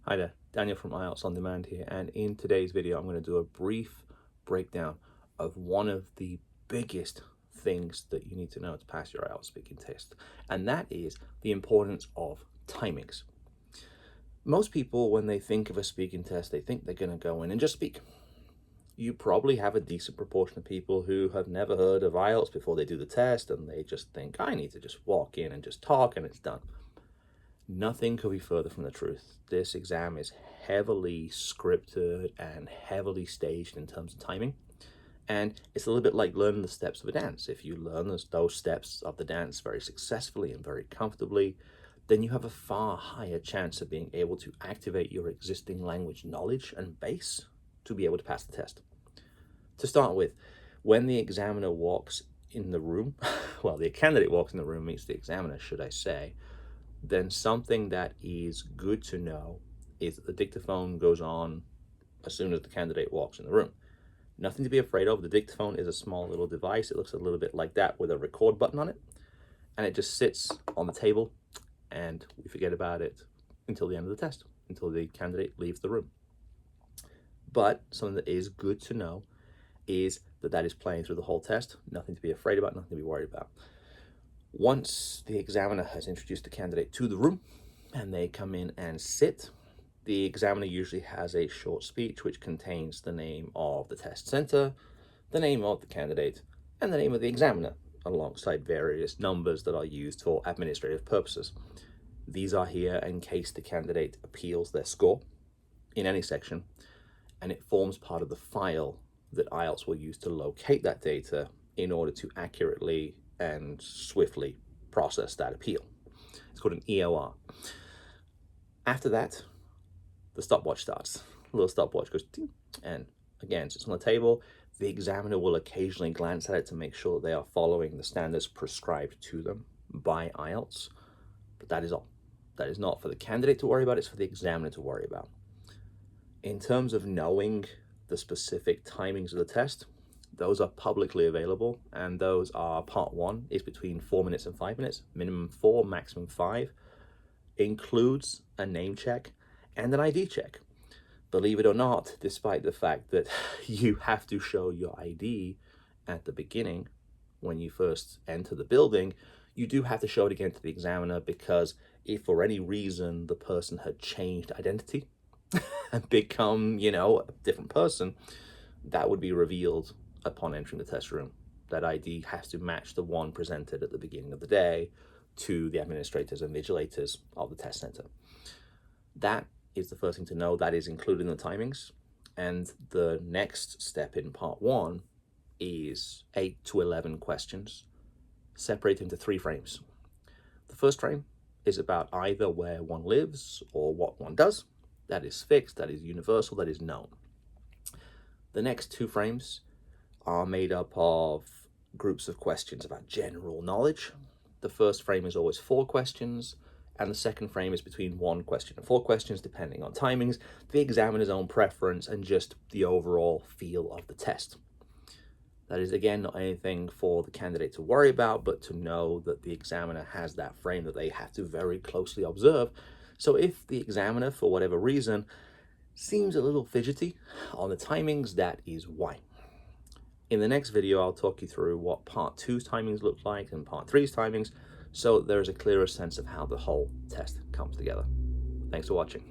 Hi there, Daniel from IELTS On Demand here, and in today's video I'm going to do a brief breakdown of one of the biggest things that you need to know to pass your IELTS speaking test, and that is the importance of timings. Most people, when they think of a speaking test, they think they're going to go in and just speak. You probably have a decent proportion of people who have never heard of IELTS before they do the test, and they just think, I need to just walk in and just talk and it's done. Nothing could be further from the truth. This exam is heavily scripted and heavily staged in terms of timing. And it's a little bit like learning the steps of a dance. If you learn those steps of the dance very successfully and very comfortably, then you have a far higher chance of being able to activate your existing language knowledge and base to be able to pass the test. To start with, when the examiner walks in the room, well, the candidate walks in the room meets the examiner, should I say, then something that is good to know is that the dictaphone goes on as soon as the candidate walks in the room. Nothing to be afraid of. The dictaphone is a small little device. It looks a little bit like that with a record button on it. And it just sits on the table and we forget about it until the end of the test, until the candidate leaves the room. But something that is good to know is that that is playing through the whole test. Nothing to be afraid about, nothing to be worried about. Once the examiner has introduced the candidate to the room and they come in and sit, the examiner usually has a short speech which contains the name of the test center, the name of the candidate, and the name of the examiner, alongside various numbers that are used for administrative purposes. These are here in case the candidate appeals their score in any section, and it forms part of the file that IELTS will use to locate that data in order to accurately and swiftly process that appeal. It's called an EOR. After that, the stopwatch starts. A little stopwatch goes ding, and again, sits on the table. The examiner will occasionally glance at it to make sure they are following the standards prescribed to them by IELTS, but that is all. That is not for the candidate to worry about, it's for the examiner to worry about. In terms of knowing the specific timings of the test, those are publicly available, and those are part 1 is between 4 minutes and 5 minutes, minimum 4, maximum 5, includes a name check and an ID check. Believe it or not, despite the fact that you have to show your ID at the beginning when you first enter the building, you do have to show it again to the examiner, because if for any reason the person had changed identity and become, a different person, that would be revealed upon entering the test room. That ID has to match the one presented at the beginning of the day to the administrators and vigilators of the test center. That is the first thing to know. That is included in the timings. And the next step in part 1 is 8 to 11 questions separated into 3 frames. The first frame is about either where one lives or what one does. That is fixed, that is universal, that is known. The next 2 frames are made up of groups of questions about general knowledge. The first frame is always 4 questions, and the second frame is between 1 question and 4 questions, depending on timings, the examiner's own preference, and just the overall feel of the test. That is, again, not anything for the candidate to worry about, but to know that the examiner has that frame that they have to very closely observe. So if the examiner, for whatever reason, seems a little fidgety on the timings, that is why. In the next video, I'll talk you through what part 2's timings look like and part 3's timings, so there's a clearer sense of how the whole test comes together. Thanks for watching.